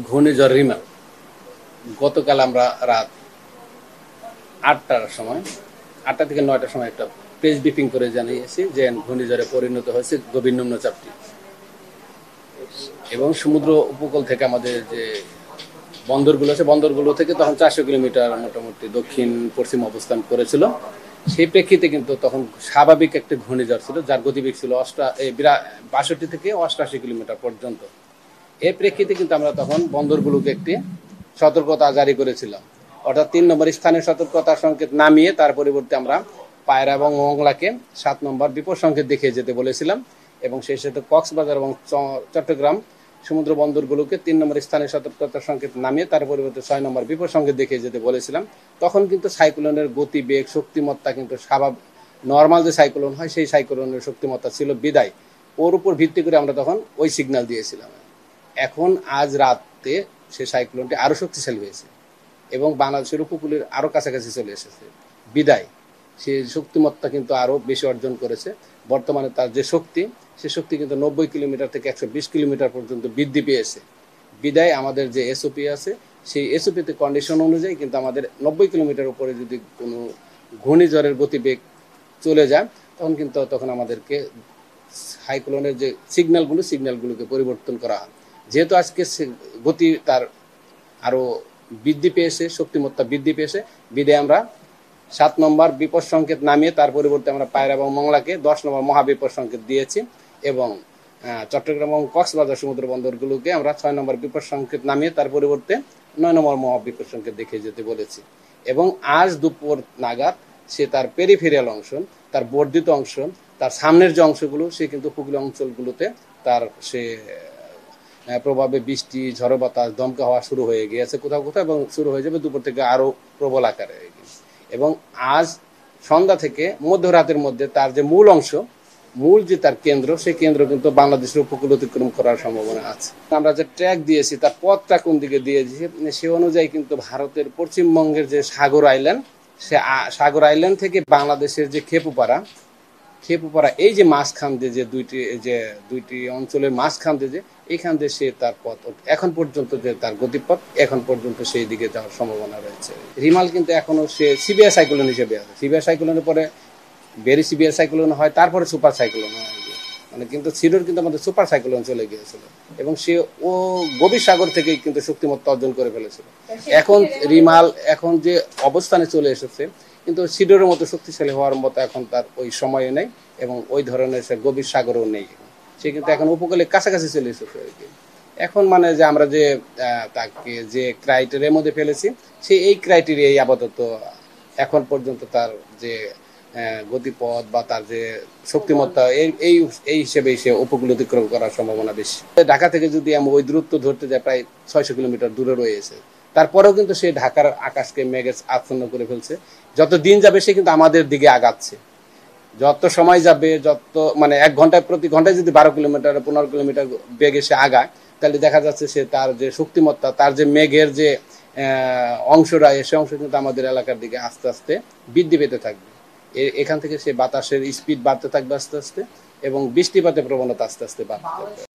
ঘূর্ণিঝড় রিমা গতকাল আমরা রাত 8টার সময় 8টা থেকে 9টার সময় একটা প্রেস ব্রিফিং করে জানিয়েছি যে ঘূর্ণিঝড়ে পরিণত হয়েছে গভীর নিম্নচাপটি এবং সমুদ্র উপকূল থেকে আমাদের যে বন্দরগুলো আছে বন্দরগুলো থেকে তখন 400 কিলোমিটার মোটামুটি দক্ষিণ পশ্চিম অবস্থান করেছিল। সেই প্রেক্ষিতে কিন্তু তখন স্বাভাবিক একটা ঘূর্ণিঝড় ছিল যার গতিবেগ ছিল 62 থেকে 88 কিলোমিটার পর্যন্ত। এর প্রেক্ষিতে কিন্তু আমরা তখন বন্দরগুলোকে একটি সতর্কতা জারি করেছিলাম, অর্থাৎ 3 নম্বর স্থানীয় সতর্কতা সংকেত নামিয়ে তার পরিবর্তে আমরা পায়রা এবং মংলাকে 7 নম্বর বিপদ সংকেত দেখিয়ে যেতে বলেছিলাম এবং সেই সাথে কক্সবাজার এবং চট্টগ্রাম সমুদ্র বন্দরগুলোকে 3 নম্বর স্থানীয় সতর্কতা সংকেত নামিয়ে তার পরিবর্তে 6 নম্বর বিপদ সংকেত দেখিয়ে যেতে বলেছিলাম। তখন কিন্তু সাইক্লোনের গতিবেগ শক্তিমত্তা কিন্তু স্বাভাবিক নর্মাল যে সাইক্লোন হয় সেই সাইক্লোনের শক্তিমত্তা ছিল বিদায় ওর উপর ভিত্তি করে আমরা তখন ওই সিগন্যাল দিয়েছিলাম। এখন আজ রাতে সে সাইক্লোনটি আরো শক্তিশালী হয়েছে এবং বাংলাদেশের উপকূলের আরো কাছাকাছি চলে এসেছে বিদায় সে শক্তিমত্তা কিন্তু আরো বেশি অর্জন করেছে। বর্তমানে তার যে শক্তি সে শক্তি কিন্তু 90 কিলোমিটার থেকে 120 কিলোমিটার পর্যন্ত বৃদ্ধি পেয়েছে বিদায় আমাদের যে এসওপি আছে সেই এসওপিতে কন্ডিশন অনুযায়ী কিন্তু আমাদের 90 কিলোমিটার উপরে যদি কোনো ঘূর্ণিঝড়ের গতিবেগ চলে যায় তখন আমাদেরকে সাইক্লোনের যে সিগন্যালগুলোকে পরিবর্তন করা হয়। যেহেতু আজকে গতি তার আরো বৃদ্ধি পেয়েছে শক্তিমত্তা বৃদ্ধি পেয়েছে বিদায় আমরা 7 নম্বর বিপদ সংকেত নামিয়ে তার পরিবর্তে আমরা পায়রা এবং মংলাকে 10 নম্বর মহাবিপদ সংকেত দিয়েছি এবং চট্টগ্রাম এবং কক্সবাজার সমুদ্র বন্দরগুলোকে আমরা 6 নম্বর বিপদ সংকেত নামিয়ে তার পরিবর্তে 9 নম্বর মহাবিপদ সংকেত দেখিয়ে যেতে বলেছি এবং আজ দুপুর নাগাদ সে তার পেরিফেরিয়াল অংশ তার বর্ধিত অংশ তার সামনের যে অংশগুলো সে কিন্তু উপকূলীয় অঞ্চলগুলোতে তার সে প্রভাবে বৃষ্টি ঝড়ো বাতাস দমকা হওয়া শুরু হয়ে গিয়েছে কোথাও কোথাও এবং শুরু হয়ে যাবে দুপুর থেকে আরো প্রবল আকারে এবং আজ সন্ধ্যা থেকে মধ্যরাতের মধ্যে তার যে মূল যে তার কেন্দ্র সেই কেন্দ্র কিন্তু বাংলাদেশের উপকূল অতিক্রম করার সম্ভাবনা আছে। আমরা যে ট্র্যাক দিয়েছি তার পথটা কোন দিকে দিয়েছি সে অনুযায়ী কিন্তু ভারতের পশ্চিমবঙ্গের যে সাগর আইল্যান্ড সে সাগর আইল্যান্ড থেকে বাংলাদেশের যে খেপুপাড়া এই যে মাঝখান দিয়ে যে দুইটি অঞ্চলের মাঝখান দিয়ে যে এইখান দিয়ে সে তার পথ এখন পর্যন্ত যে তার গতিপথ এখন পর্যন্ত সেই দিকে যাওয়ার সম্ভাবনা রয়েছে। রিমাল কিন্তু এখনো সে সিভিয়ার সাইক্লোন হিসেবে আছে, সিভিয়ার সাইক্লোনের পরে ভেরি সিভিয়ার সাইক্লোন হয় তারপরে সুপার সাইক্লোন হয় মানে কিন্তু সিডোর কিন্তু আমাদের সুপার সাইক্লোন চলে গিয়েছিল এবং সে ও গভীর সাগর থেকেই কিন্তু শক্তিমত্তা অর্জন করে ফেলেছিল। এখন রিমাল এখন যে অবস্থানে চলে এসেছে কিন্তু সিডোরের মতো শক্তিশালী হওয়ার মতো এখন তার ওই সময় নেই এবং ওই ধরনের সে গভীর সাগরও নেই, সে কিন্তু এখন উপকূলের কাছাকাছি চলে এসেছে আর কি। এখন মানে যে আমরা যে তাকে যে ক্রাইটেরিয়ার মধ্যে ফেলেছি সে এই ক্রাইটেরিয়াই আপাতত এখন পর্যন্ত তার যে গতিপথ বা তার যে শক্তিমত্তা এই হিসেবে সে উপকূল অতিক্রম করার সম্ভাবনা বেশি। ঢাকা থেকে যদি আমরা ওই দূরত্ব ধরতে যাই প্রায় 600 কিলোমিটার দূরে রয়েছে তারপরেও কিন্তু সে ঢাকার আকাশকে মেঘে আচ্ছন্ন করে ফেলছে। যত দিন যাবে সে কিন্তু আমাদের দিকে আগাচ্ছে, যত সময় যাবে যত মানে 1 ঘন্টায় প্রতি ঘন্টায় যদি 12 কিলোমিটার 15 কিলোমিটার বেগে সে আগায় তাহলে দেখা যাচ্ছে সে তার যে শক্তিমত্তা তার যে মেঘের যে অংশটা সে অংশ কিন্তু আমাদের এলাকার দিকে আস্তে আস্তে বৃদ্ধি পেতে থাকবে। এখান থেকে সে বাতাসের স্পিড বাড়তে থাকবে আস্তে আস্তে এবং বৃষ্টিপাতের প্রবণতা আস্তে আস্তে বাড়তে থাকবে।